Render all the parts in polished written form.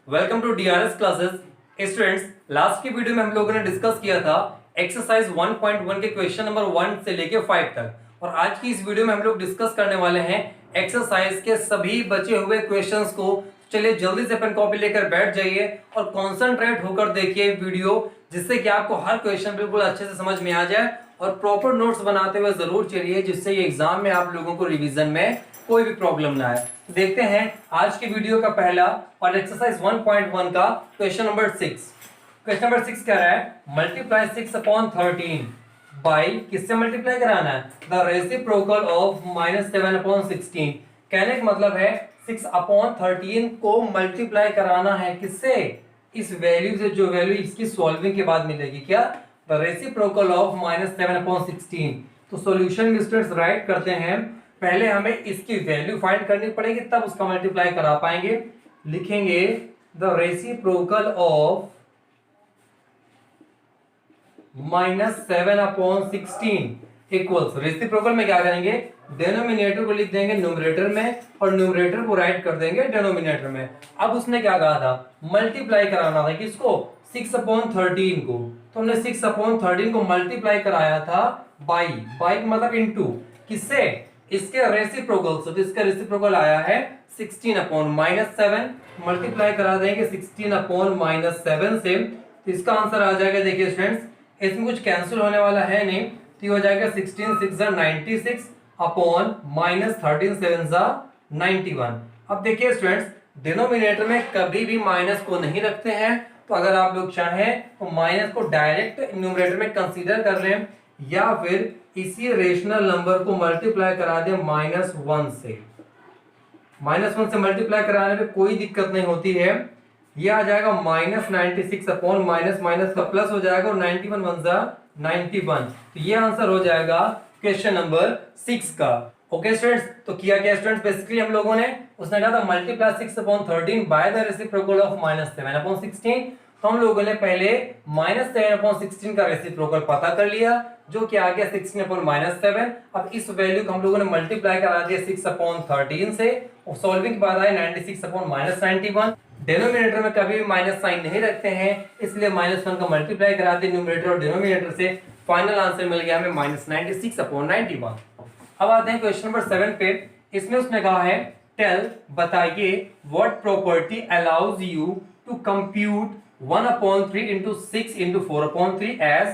Welcome to DRS classes. Students, last की video में हम लोगों ने डिस्कस किया था एक्सरसाइज 1.1 के क्वेश्चन नंबर 1 से लेके 5 तक, और आज की इस वीडियो में हम लोग डिस्कस करने वाले हैं एक्सरसाइज के सभी बचे हुए क्वेश्चंस को। चलिए जल्दी से पेन कॉपी लेकर बैठ जाइए और कॉन्सेंट्रेट होकर देखिए वीडियो, जिससे कि आपको हर क्वेश्चन बिल्कुल अच्छे से समझ में आ जाए, और प्रॉपर नोट्स बनाते हुए जरूर चलिए, जिससे ये एग्जाम में आप लोगों को रिवीजन में कोई भी प्रॉब्लम ना आए। देखते हैं आज की वीडियो का पहला और एक्सरसाइज 1.1 का क्वेश्चन नंबर 6। क्वेश्चन नंबर 6 कह रहा है मल्टीप्लाई 6/13 बाई, किससे मल्टीप्लाई कराना है? The reciprocal of -7/16। कहने का मतलब है 6/13 को मल्टीप्लाई कराना है किससे? इस वैल्यू से, जो वैल्यू इसकी सॉल्विंग के बाद मिलेगी। क्या? The reciprocal of -7/16। तो सॉल्यूशन में स्टूडेंट्स राइट करते हैं, पहले हमें इसकी वैल्यू फाइंड करनी पड़ेगी, तब उसका मल्टीप्लाई करा पाएंगे। लिखेंगे the reciprocal of -7/16 equals, reciprocal में क्या करेंगे? डेनोमिनेटर को लिख देंगे न्यूमरेटर में, और न्यूमरेटर को राइट कर देंगे डेनोमिनेटर में। अब उसने क्या कहा था? मल्टीप्लाई कराना था किसको? 6/13 को। तो हमने 6/13 को मल्टीप्लाई कराया था बाई का मतलब इनटू किससे? इसके रेसिप्रोकल से। तो इसका रेसिप्रोकल आया है 16/-7, मल्टीप्लाई करा देंगे 16/-7 से। तो इसका आंसर आ जाएगा, देखिए स्टूडेंट्स, इसमें कुछ कैंसिल होने वाला है नहीं, तो हो जाएगा 16 6 96 अपॉन -13 7 91। अब देखिए स्टूडेंट्स, डिनोमिनेटर में कभी भी माइनस को नहीं रखते हैं, तो अगर आप लोग चाहें तो माइनस को डायरेक्ट न्यूमरेटर में कंसीडर कर लें, या फिर इसी रेशनल नंबर को मल्टीप्लाई करा दें -1 से। -1 से मल्टीप्लाई कराने पे कोई दिक्कत नहीं होती है। ये आ जाएगा -96 अपॉन माइनस का प्लस हो जाएगा, और 91 1 91। तो ये आंसर हो जाएगा क्वेश्चन नंबर 6 का। ओके स्टूडेंट्स, तो किया क्या स्टूडेंट्स? बेसिकली हम लोगों ने, उसने कहा था multiply 6/13 by the reciprocal of -7/16। तो हम लोगों ने पहले -7/16 का रेसिप्रोकल पता कर लिया, जो कि आ गया 16/-7। अब इस वैल्यू को हम लोगों ने मल्टीप्लाई करा दिया 6/13 से, और सॉल्विंग के बाद आया 96/-91। डिनोमिनेटर में कभी भी माइनस साइन नहीं रखते हैं, इसलिए -1 का मल्टीप्लाई करा दिया न्यूमरेटर और डिनोमिनेटर से। फाइनल आंसर मिल गया हमें -96/91। अब आते हैं क्वेश्चन नंबर 7 पे। इसमें उसने कहा है टेल, बताइए what property allows you to compute 1/3 into 6 into 4/3 as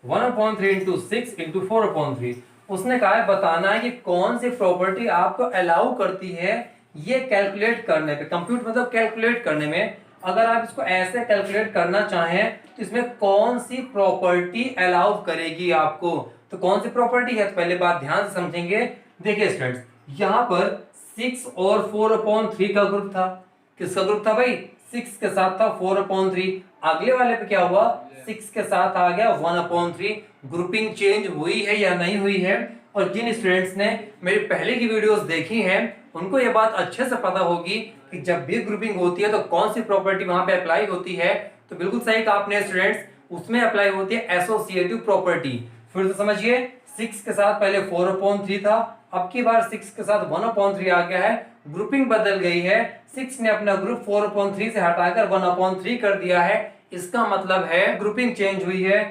1/3 into 6 into 4/3। उसने कहा है बताना है कि कौन सी प्रॉपर्टी आपको अलाउ करती है ये कैलकुलेट करने पे। कंप्यूट मतलब कैलकुलेट करने में। अगर आप इसको ऐसे कैलकुलेट करना चाहें तो इसमें कौन सी प्रॉपर्टी अलाउ करेगी आपको? तो कौन सी प्रॉपर्टी है, तो पहले बात ध्यान से समझेंगे। देखिए स्टूडेंट्स, यहां पर 6 और 4/3 का ग्रुप था। किसका ग्रुप था भाई? 6 के साथ था 4/3। अगले वाले पे क्या हुआ? 6 के साथ आ गया 1/3। ग्रुपिंग चेंज हुई है या नहीं हुई है? और जिन स्टूडेंट्स ने मेरी पहले की वीडियोस देखी हैं, उनको ये बात अच्छे से पता होगी कि जब भी ग्रुपिंग होती है तो कौन सी प्रॉपर्टी वहां पे अप्लाई होती है। तो बिल्कुल सही कहा आपने स्टूडेंट्स, उसमें अप्लाई होती है एसोसिएटिव प्रॉपर्टी। फिर से समझिए, 6 के साथ पहले 4/3 था, अब की बार 6 के साथ 1/3 आ गया है, ग्रुपिंग बदल गई है। 6 ने अपना ग्रुप 4/3 से हटाकर 1/3 कर दिया है, इसका मतलब है ग्रुपिंग चेंज हुई है।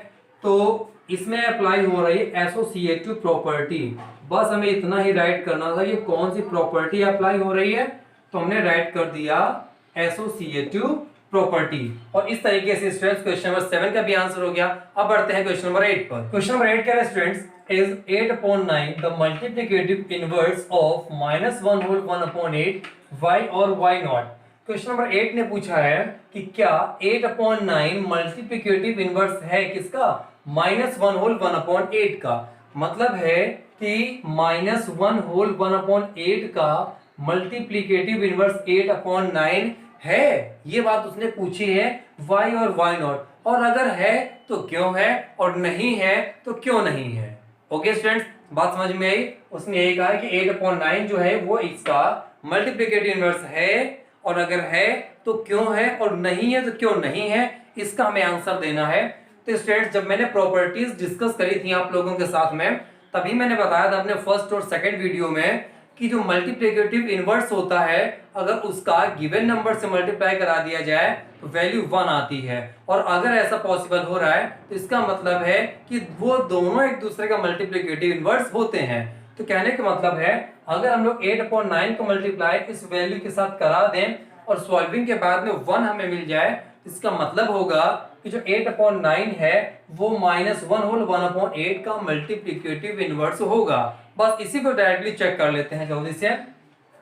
तो इसमें अप्लाई हो रही है एसोसिएटिव प्रॉपर्टी। बस हमें इतना ही राइट करना था, ये कौन सी प्रॉपर्टी अप्लाई हो रही है, तो हमने राइट कर दिया एसोसिएटिव प्रॉपर्टी। और इस तरीके से स्टूडेंट्स क्वेश्चन नंबर 7 का भी आंसर हो गया। अब बढ़ते हैं क्वेश्चन नंबर 8 पर। क्वेश्चन नंबर 8 क्या है students? Is 8/9 the multiplicative inverse of -1/8 y और y नॉट। क्वेश्चन नंबर 8 ने पूछा है कि क्या 8/9 मल्टीप्लिकेटिव इनवर्स है किसका? -1/8 का। मतलब है कि -1/8 का मल्टीप्लिकेटिव इनवर्स 8/9 है, ये बात उसने पूछी है, y और y नॉट। और अगर है तो क्यों है, और नहीं है तो क्यों नहीं है। ओके स्टूडेंट्स, बात समझ में आई? उसने यही कहा कि 8/9 जो है वो इसका मल्टीप्लिकेटिव इनवर्स है, और अगर है तो क्यों है, और नहीं है तो क्यों नहीं है, इसका हमें आंसर देना है। तो स्टूडेंट्स, जब मैंने प्रॉपर्टीज डिस्कस करी थी आप लोगों के साथ में, तभी मैंने बताया था अपने फर्स्ट और सेकंड वीडियो में कि जो मल्टीप्लिकेटिव इनवर्स होता है अगर उसका गिवन नंबर से मल्टीप्लाई करा दिया जाए तो वैल्यू 1 आती है, और अगर ऐसा पॉसिबल हो रहा है तो इसका मतलब है कि वो दोनों एक दूसरे का मल्टीप्लिकेटिव इनवर्स होते हैं। तो कहने का मतलब है अगर हम लोग 8/9 को मल्टीप्लाई इस वैल्यू के साथ करा दें और सॉल्विंग के बाद में 1 हमें मिल जाए, इसका मतलब होगा कि जो 8/9 है वो -1 होल 1/8 का मल्टीप्लिकेटिव इनवर्स होगा। बस इसी को डायरेक्टली चेक कर लेते हैं, जल्दी से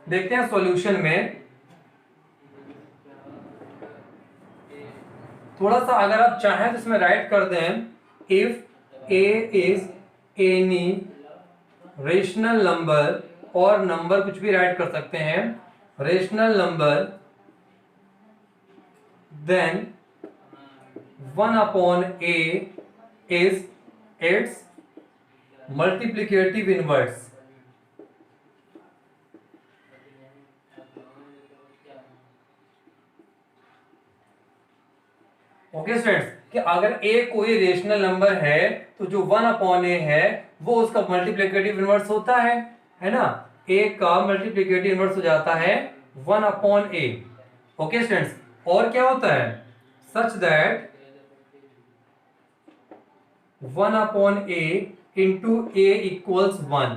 देखते हैं सॉल्यूशन में। थोड़ा सा अगर आप चाहें तो इसमें राइट कर दें, if a is any rational number, और नंबर कुछ भी राइट कर सकते हैं, rational number, then 1/a is its multiplicative inverse। Okay students, कि अगर a कोई रेशनल नंबर है तो जो 1/a है वो उसका मल्टीप्लिकेटिव इनवर्स होता है ना। a का मल्टीप्लिकेटिव इनवर्स हो जाता है 1/a। ओके स्टूडेंट्स, और क्या होता है, such that 1/a into a equals 1,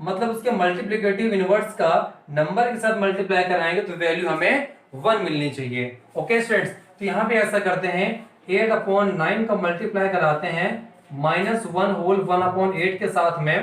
मतलब उसके मल्टीप्लिकेटिव इनवर्स का नंबर के साथ मल्टीप्लाई कराएंगे तो वैल्यू हमें 1 मिलनी चाहिए। ओके स्टूडेंट्स, तो यहाँ पे ऐसा करते हैं 8/9 का मल्टीप्लाई कराते हैं -1 होल 1/8 के साथ में।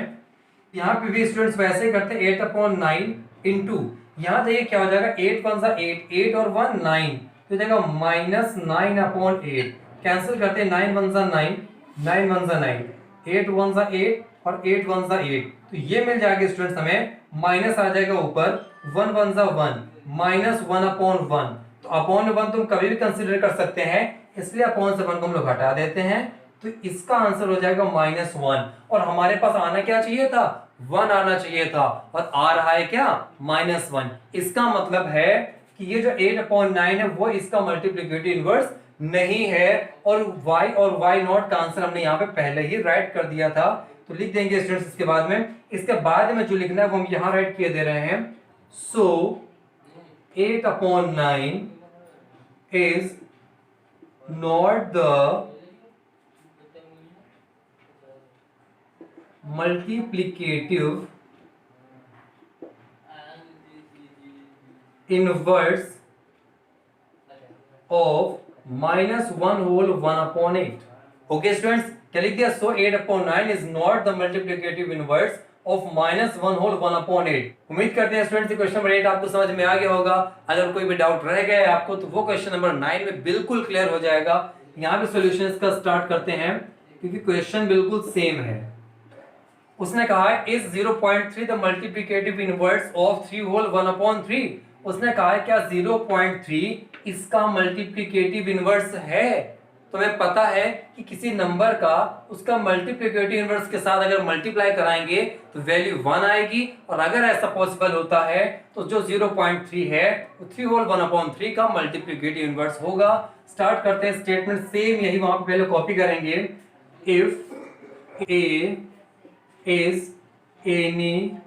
यहाँ पे भी स्टूडेंट्स वैसे ही करते हैं 8/9 इंटू, यहाँ देखिए क्या हो जाएगा, 8 1 सा 8, 8 और 1 9, तो हो जाएगा -9/8। कैंसिल करते हैं, 9 1 सा 9, 9 1 सा 9, 8 1 सा 8 और 8 1 सा 8, तो ये मिल जाएगा स्टूडेंट्स हमें, माइनस आ जाएगा ऊपर, 1 1 सा 1, -1/1, तो अपॉन 1 तुम कभी भी कंसीडर कर सकते हैं, इसलिए अपॉन से 1 को हम लोग हटा देते हैं, तो इसका आंसर हो जाएगा -1, और हमारे पास आना क्या चाहिए था, 1 आना चाहिए था, और आ रहा है क्या, -1। इसका मतलब है कि ये जो 8/9 है वो इसका मल्टीप्लिकेटिव इनवर्स नहीं है, और y और y नॉट का आंसर हमने यहाँ पे पहले ही राइट कर दिया था, तो लिख देंगे स्टूडेंट्स इसके बाद में। इसके बाद में जो लिखना है वो हम यहाँ राइट किए दे रहे हैं, सो 8/9 is not the multiplicative inverse of -1 whole 1/8। Okay students, क्या लिख दिया, सो 8/9 is not the multiplicative inverse of -1 whole 1/8। उम्मीद करते हैं स्टूडेंट्स क्वेश्चन नंबर 8 आपको समझ में आ गया होगा। अगर कोई भी डाउट रह गया है आपको तो वो क्वेश्चन नंबर 9 में बिल्कुल क्लियर हो जाएगा। यहाँ पे सॉल्यूशंस का स्टार्ट करते हैं क्योंकि क्वेश्चन बिल्कुल सेम है। उसने कहा है is 0.3 the multiplicative inverse of 3 whole 1/3। उसने कहा है क्या 0.3 इसका मल्टीप्लिकेटिव इनवर्स है। तो हमें पता है कि किसी नंबर का उसका मल्टीप्लिकेटिव इनवर्स के साथ अगर मल्टीप्लाई कराएंगे तो वैल्यू 1 आएगी, और अगर ऐसा पॉसिबल होता है तो जो 0.3 है वो 3 होल 1/3 का मल्टीप्लिकेटिव इनवर्स होगा। स्टार्ट करते हैं स्टेटमेंट सेम, यही वहां पे पहले कॉपी करेंगे। If a is any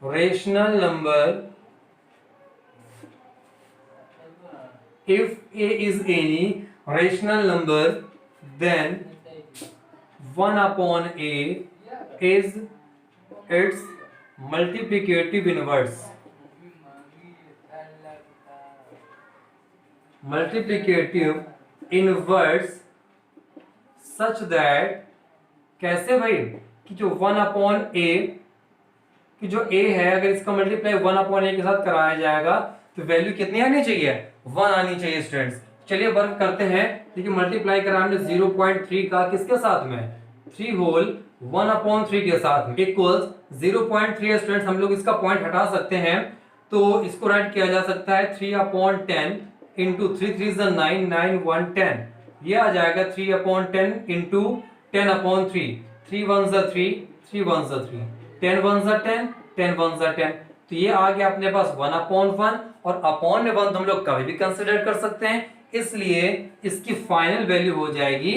rational number, if a is any rational number then 1/a is its multiplicative inverse। multiplicative inverse such that, कैसे भाई, कि जो 1/a, कि जो a है अगर इसका मल्टीप्लाई 1/a के साथ कराया जाएगा तो वैल्यू कितनी आनी चाहिए, 1 आनी चाहिए स्टूडेंट्स। चलिए वर्क करते हैं, देखिए मल्टीप्लाई करा हमने 0.3 का किसके साथ में, 3 होल 1/3 के साथ में, इक्वल्स 0.3 स्टूडेंट्स, हम लोग इसका पॉइंट हटा सकते हैं तो इसको राइट किया जा सकता है 3/10 इंटू 3 3 9 9 1 10, ये आ जाएगा 3/10 इंटू 10/3, 3 1 3 3 1 3, 10 1 10 10 1 10, तो ये आ गया अपने पास 1/1, और अपॉन में 1 हम लोग कभी भी कंसिडर कर सकते हैं, इसलिए इसकी फाइनल वैल्यू हो जाएगी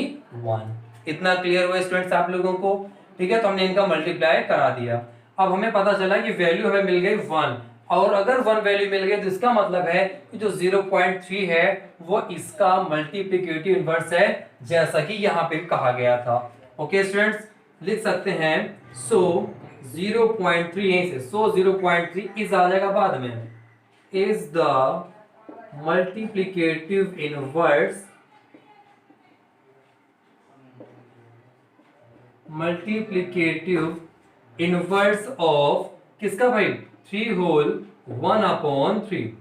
1। इतना क्लियर हुआ स्टूडेंट्स आप लोगों को, ठीक है। तो हमने इनका मल्टीप्लाई करा दिया। अब हमें पता चला कि वैल्यू हमें मिल गई 1, और अगर 1 वैल्यू मिल गई तो इसका मतलब है कि जो 0.3 है वो इसका मल्टीप्लिकेटिव इनवर्स है, जैसा कि यहाँ पे कहा गया था। ओके स्टूडेंट्स, लिख सकते हैं सो 0.3 यहीं से, सो 0.3 इज आ जाएगा बाद में, is the multiplicative inverse, multiplicative inverse of किसका भाई, 3 होल 1/3।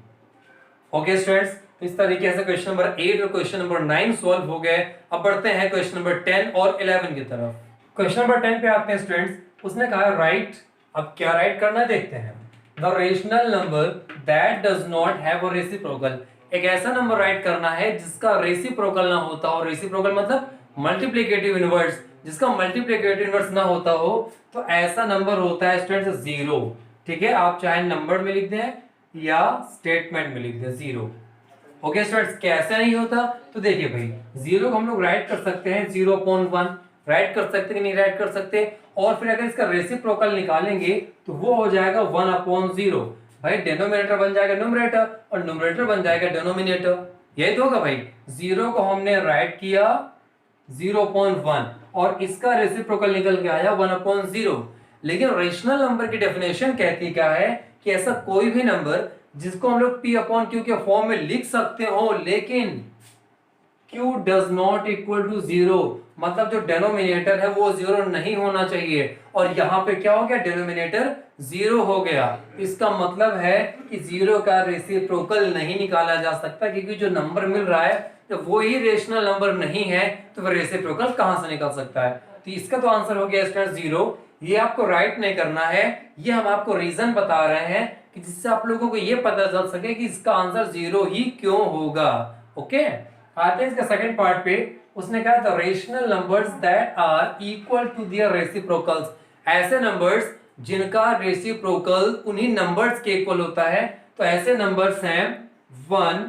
ओके स्टूडेंट्स, इस तरीके से क्वेश्चन नंबर 8 और क्वेश्चन नंबर 9 सॉल्व हो गए। अब बढ़ते हैं क्वेश्चन नंबर 10 और 11 की तरफ। क्वेश्चन नंबर 10 पे आते हैं स्टूडेंट्स। उसने कहा राइट, अब क्या राइट करना है देखते हैं। The rational number that does not have a reciprocal, एक ऐसा नंबर राइट करना है जिसका रेसिप्रोकल ना होता हो। रेसिप्रोकल मतलब मल्टीप्लिकेटिव इनवर्स, जिसका मल्टीप्लिकेटिव इनवर्स ना होता हो, तो ऐसा नंबर होता है स्टूडेंट्स 0। ठीक है, आप चाहे नंबर में लिख दें या स्टेटमेंट में लिख दें 0। ओके स्टूडेंट्स, कैसे नहीं होता तो देखिए भाई, 0 को हम लोग राइट कर सकते हैं 0/1, राइट कर सकते कि नहीं राइट कर सकते, और फिर अगर इसका रेसिप्रोकल निकालेंगे तो वो हो जाएगा 1/0। भाई डिनोमिनेटर बन जाएगा न्यूमरेटर और न्यूमरेटर बन जाएगा डिनोमिनेटर, यही तो होगा भाई। 0 को हमने राइट किया 0.1 और इसका रेसिप्रोकल निकल के आया 1/0। लेकिन रेशनल नंबर की डेफिनेशन कहती क्या है कि ऐसा कोई भी नंबर जिसको हम लोग p/q के फॉर्म में लिख सकते हो, लेकिन q does not equal to 0, मतलब जो डेनोमिनेटर है वो 0 नहीं होना चाहिए, और यहाँ पे क्या हो गया, डेनोमिनेटर 0 हो गया। इसका मतलब है कि 0 का रेसिप्रोकल नहीं निकाला जा सकता, क्योंकि जो नंबर मिल रहा है जब वो ही रेशनल नंबर नहीं है तो फिर रेसिप्रोकल कहां से निकल सकता है। तो इसका तो आंसर हो गया स्टूडेंट 0। ये आपको राइट नहीं करना है, ये हम आपको रीजन बता रहे हैं कि जिससे आप लोगों को ये पता चल सके कि इसका आंसर 0 ही क्यों होगा। ओके, आते हैं इसका सेकंड पार्ट पे। उसने कहा the rational numbers that are equal to their reciprocals, ऐसे नंबर्स जिनका रेसिप्रोकल उन्हीं नंबर्स के इक्वल होता है। तो ऐसे नंबर्स हैं 1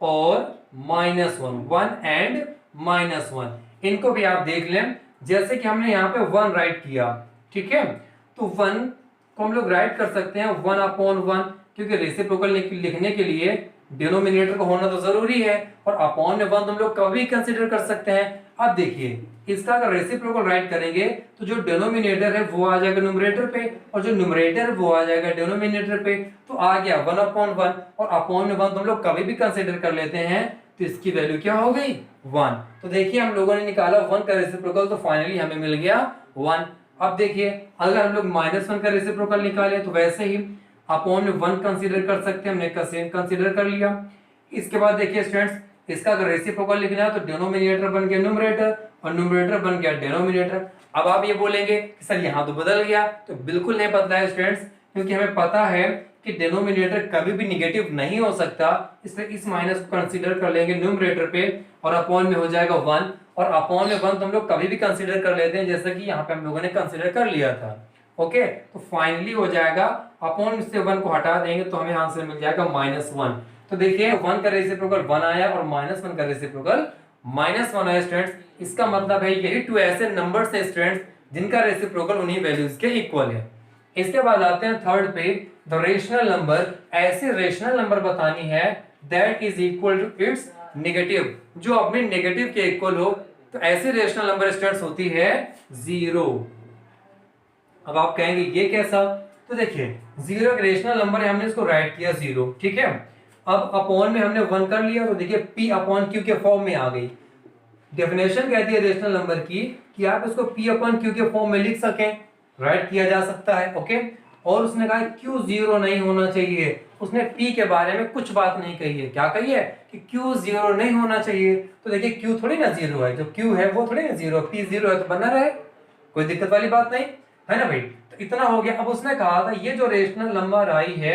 और -1, 1 एंड -1। इनको भी आप देख लें, जैसे कि हमने यहाँ पे 1 राइट किया, ठीक है, तो 1 को हम लोग राइट कर सकते हैं 1/1, क्योंकि रेसिप्रोकल लिखने के लिए डिनोमिनेटर को होना तो जरूरी है, और अपॉन में 1 हम लोग कभी कंसीडर कर सकते हैं। अब देखिए, इसका अगर रेसिप्रोकल राइट करेंगे तो जो डिनोमिनेटर है वो आ जाएगा न्यूमरेटर पे, और जो न्यूमरेटर वो आ जाएगा डिनोमिनेटर पे। तो आ गया 1/1, और अपॉन में 1 हम लोग कभी भी कंसीडर कर लेते हैं, तो इसकी वैल्यू क्या हो गई 1। तो देखिए हम लोगों ने निकाला 1 का रेसिप्रोकल, तो फाइनली हमें मिल गया 1। अब देखिए अगर हम लोग -1 का रेसिप्रोकल निकाले तो वैसे ही अपॉन में 1 कंसीडर कर सकते हैं, हमने कंसीडर कर लिया। इसके बाद देखिए स्टूडेंट्स, इसका अगर रेसिप्रोकल लिखना है तो डिनोमिनेटर बन गया न्यूमरेटर और न्यूमरेटर बन गया डिनोमिनेटर। अब आप ये बोलेंगे कि सर यहाँ तो बदल गया, तो बिल्कुल नहीं बदला है स्टूडेंट्स, क्योंकि हमें पता है कि डिनोमिनेटर कभी भी निगेटिव नहीं हो सकता, इसलिए इस माइनस को कंसीडर कर लेंगे न्यूमरेटर पे, और अपॉन में हो जाएगा 1, और अपॉन में 1 तो हम लोग कभी भी कंसीडर कर लेते हैं, जैसा कि यहाँ पे हम लोगों ने कंसीडर कर लिया था। ओके, तो फाइनली हो जाएगा अपॉन से 1 को हटा देंगे तो हमें आंसर मिल जाएगा -1। तो देखिए 1 का रेसिप्रोकल 1 आया और -1 का रेसिप्रोकल -1 आया स्टूडेंट्स। इसका मतलब है यही 2 ऐसे नंबर्स हैं स्टूडेंट्स जिनका रेसिप्रोकल उन्हीं वैल्यूज के इक्वल है। इसके बाद आते हैं थर्ड पे, द रेशनल नंबर, ऐसे रेशनल नंबर बतानी है that is equal to its negative, जो अपने नेगेटिव के इक्वल हो। तो ऐसे रेशनल नंबर स्टूडेंट्स होती है 0। अब आप कहेंगे ये कैसा, तो देखिए 0 एक रेशनल नंबर है, हमने इसको राइट किया 0, ठीक है। अब अपॉन में हमने 1 कर लिया, तो देखिए p/q के फॉर्म में आ गई। डेफिनेशन कहती है रेशनल नंबर की कि आप इसको p/q के फॉर्म में लिख सकें, राइट किया जा सकता है। ओके, और उसने कहा q 0 नहीं होना चाहिए, उसने p के बारे में कुछ बात नहीं कही है। क्या कही है कि q 0 नहीं होना चाहिए। तो देखिए q थोड़ी ना 0 है, जो q है वो थोड़ी ना 0, p 0 है तो बना रहे, कोई दिक्कत वाली बात नहीं है ना भाई। तो इतना हो गया। अब उसने कहा था ये जो रेशनल नंबर आई है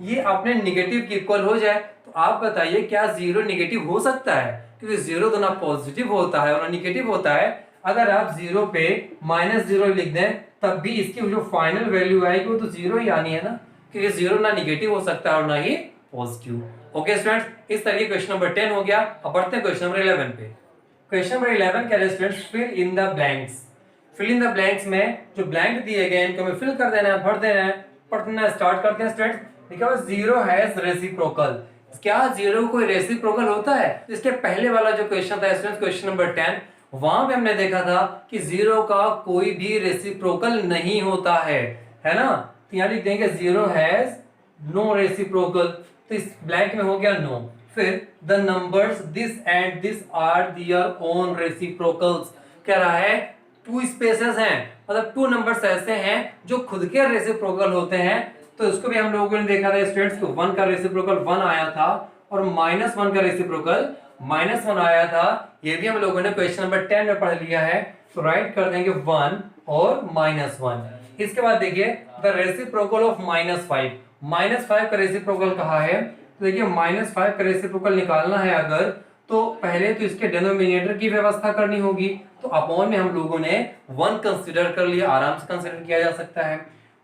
ये अपने नेगेटिव के इक्वल हो जाए, तो आप बताइए क्या 0 नेगेटिव हो सकता है, क्योंकि 0 तो ना पॉजिटिव होता है और ना नेगेटिव होता है। अगर आप 0 पे -0 लिख दें तब भी इसकी जो फाइनल वैल्यू आएगी वो तो 0 ही आनी है ना, क्योंकि 0 ना नेगेटिव हो सकता है और ना ही पॉजिटिव। ओके स्टूडेंट्स, इस तरीके क्वेश्चन नंबर 10 हो गया। अब बढ़ते हैं क्वेश्चन नंबर 11 पे। क्वेश्चन नंबर 11 कह रहे students, fill in the blanks, fill in the blanks में जो ब्लैंक दिए गए इनको हमें फिल कर देना है, भर देना है। पढ़ना स्टार्ट करते हैं स्टूडेंट्स। लिखा हुआ जीरो हैज रेसिप्रोकल। क्या जीरो कोई रेसिप्रोकल होता है? इसके पहले वाला जो क्वेश्चन था स्टूडेंट्स, क्वेश्चन नंबर 10, वहां पे हमने देखा था कि जीरो का कोई भी रेसिप्रोकल नहीं होता है ना। तो यहाँ लिख देंगे जीरो हैज नो रेसिप्रोकल, तो इस ब्लैंक में हो गया नो। फिर the numbers this and this are their own reciprocals, कह रहा है टू स्पेसेस हैं, मतलब टू नंबर्स ऐसे हैं जो खुद के रेसिप्रोकल होते हैं। तो इसको भी हम लोगों ने देखा था स्टूडेंट्स को, 1 का रेसिप्रोकल 1 आया था और -1 का रेसिप्रोकल -1 आया था। ये भी हम लोगों ने क्वेश्चन नंबर 10 में पढ़ लिया है। तो राइट कर देंगे 1 और -1। इसके बाद देखिए द रेसिप्रोकल ऑफ -5, -5 का रेसिप्रोकल कहा है। तो देखिए -5 का रेसिप्रोकल निकालना है अगर, तो पहले तो इसके डिनोमिनेटर की व्यवस्था करनी होगी। तो अपॉन में हम लोगों ने 1 कंसीडर कर लिया, आराम से कंसीडर किया जा सकता है।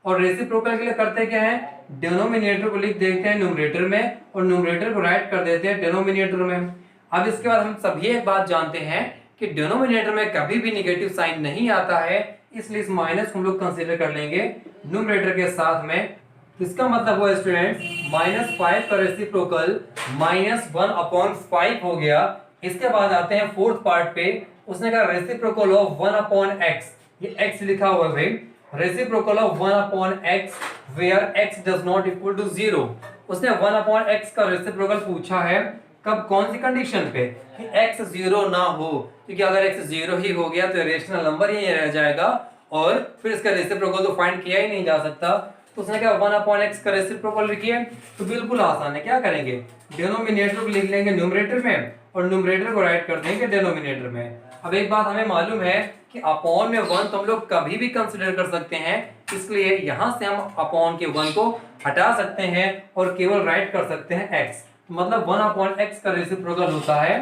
और रेसिप्रोकल के लिए करते क्या है, डिनोमिनेटर को लिख देते हैं न्यूमरेटर में और न्यूमरेटर को राइट कर देते हैं डिनोमिनेटर में। अब इसके बाद हम सभी एक बात जानते हैं कि डिनोमिनेटर में कभी भी नेगेटिव साइन नहीं आता है, इसलिए इस माइनस हम लोग कंसीडर कर लेंगे न्यूमरेटर के साथ में। इसका मतलब हुआ स्टूडेंट्स -5 का रेसिप्रोकल -1/5 हो गया। इसके बाद आते हैं फोर्थ पार्ट पे, उसने कहा रेसिप्रोकल ऑफ 1/x, ये x लिखा हुआ है भाई, reciprocal of 1/x where x does not equal to 0। उसने 1/x का रेसिप्रोकल पूछा है, कब, कौन सी कंडीशन पे, कि x 0 ना हो, क्योंकि अगर x 0 ही हो गया तो रेशनल नंबर ही रह जाएगा और फिर इसका रेसिप्रोकल तो फाइंड किया ही नहीं जा सकता। तो उसने कहा 1/x का रेसिप्रोकल लिखिए। तो बिल्कुल आसान है, क्या करेंगे, डिनोमिनेटर को लिख लेंगे न्यूमरेटर में और न्यूमरेटर को राइट कर देंगे डिनोमिनेटर में। अब एक बात हमें मालूम है कि अपॉन में 1 तो हम लोग कभी भी कंसीडर कर सकते हैं, इसलिए यहां से हम अपॉन के 1 को हटा सकते हैं और केवल राइट कर सकते हैं x। मतलब 1/x का रेसिप्रोकल होता है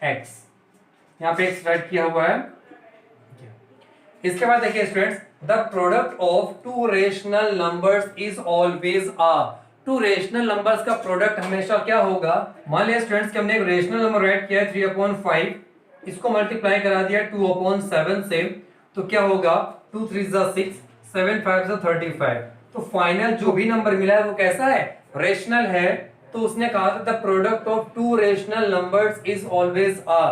x। यहाँ पे x राइट किया हुआ है। इसके बाद देखिए students, the product of two rational numbers is always a. Two rational numbers का प्रोडक्ट हमेशा क्या होगा, मान लिया स्टूडेंट्स कि हमने एक रेशनल नंबर राइट किया है 3/5, इसको मल्टीप्लाई करा दिया 2/7 से, तो क्या होगा 2 3 6, 7 5 35। तो फाइनल जो भी नंबर मिला है वो कैसा है, रेशनल है। तो उसने कहा था the product of two rational numbers is always a.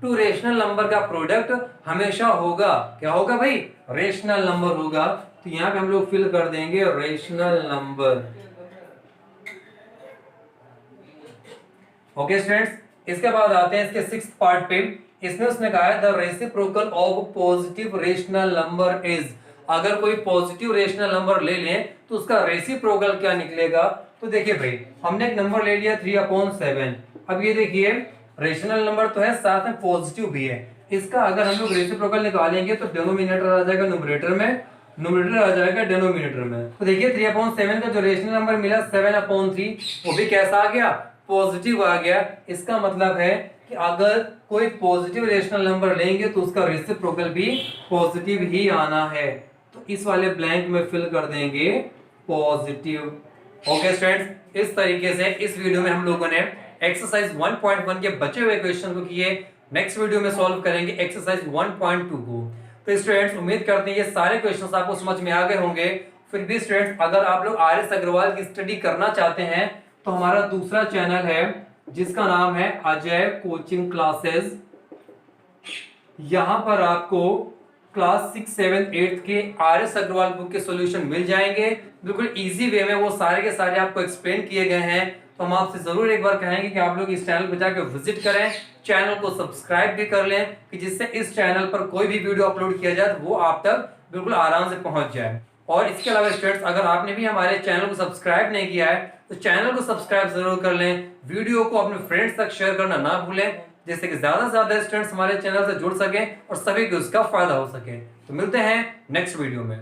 Two rational number का प्रोडक्ट हमेशा होगा, क्या होगा भाई, रेशनल नंबर होगा। तो यहां पे हम लोग फिल कर देंगे रेशनल नंबर। ओके स्टूडेंट्स, इसके बाद आते हैं इसके 6th पार्ट पे। इसमें उसने कहा है the reciprocal of positive rational number is. अगर कोई पॉजिटिव रेशनल नंबर ले लें तो उसका रेसिप्रोकल क्या निकलेगा। तो देखिए भाई, हमने एक नंबर ले लिया 3/7। अब ये देखिए रेशनल नंबर तो है, साथ में पॉजिटिव भी है। इसका अगर हम लोग रेसिप्रोकल निकालेंगे तो डिनोमिनेटर आ जाएगा न्यूमरेटर में, न्यूमरेटर आ जाएगा डिनोमिनेटर में। तो देखिए 3/7 का जो रेशनल नंबर मिला 7/3, वो भी कैसा आ गया, पॉजिटिव आ गया। इसका मतलब है कि अगर कोई पॉजिटिव रेशनल नंबर लेंगे तो उसका रेसिप्रोकल भी पॉजिटिव ही आना है। तो इस वाले ब्लैंक में फिल कर देंगे पॉजिटिव। ओके स्टूडेंट्स, इस तरीके से इस वीडियो में हम लोगों ने एक्सरसाइज 1.1 के बचे हुए क्वेश्चन को किए। नेक्स्ट वीडियो में सॉल्व करेंगे एक्सरसाइज 1.2 को। तो स्टूडेंट्स उम्मीद करते हैं ये सारे क्वेश्चंस आपको समझ में आ गए होंगे। फिर भी स्टूडेंट्स अगर आप लोग आर एस अग्रवाल की स्टडी करना चाहते हैं तो हमारा दूसरा चैनल है जिसका नाम है अजय कोचिंग क्लासेस। यहां पर आपको क्लास 6, 7, 8 के आर एस अग्रवाल बुक के सॉल्यूशन मिल जाएंगे, बिल्कुल इजी वे में वो सारे के सारे आपको एक्सप्लेन किए गए हैं। तो हम आपसे जरूर एक बार कहेंगे कि आप लोग इस चैनल पर जाकर विजिट करें, चैनल को सब्सक्राइब भी कर लें कि जिससे इस चैनल पर कोई भी वीडियो अपलोड किया जाए तो वो आप तक बिल्कुल आराम से पहुंच जाए। और इसके अलावा स्टूडेंट्स अगर आपने भी हमारे चैनल को सब्सक्राइब नहीं किया है तो चैनल को सब्सक्राइब जरूर कर लें, वीडियो को अपने फ्रेंड्स तक शेयर करना ना भूलें, जिससे कि ज्यादा से ज्यादा स्टूडेंट्स हमारे चैनल से जुड़ सके और सभी को उसका फायदा हो सके। तो मिलते हैं नेक्स्ट वीडियो में।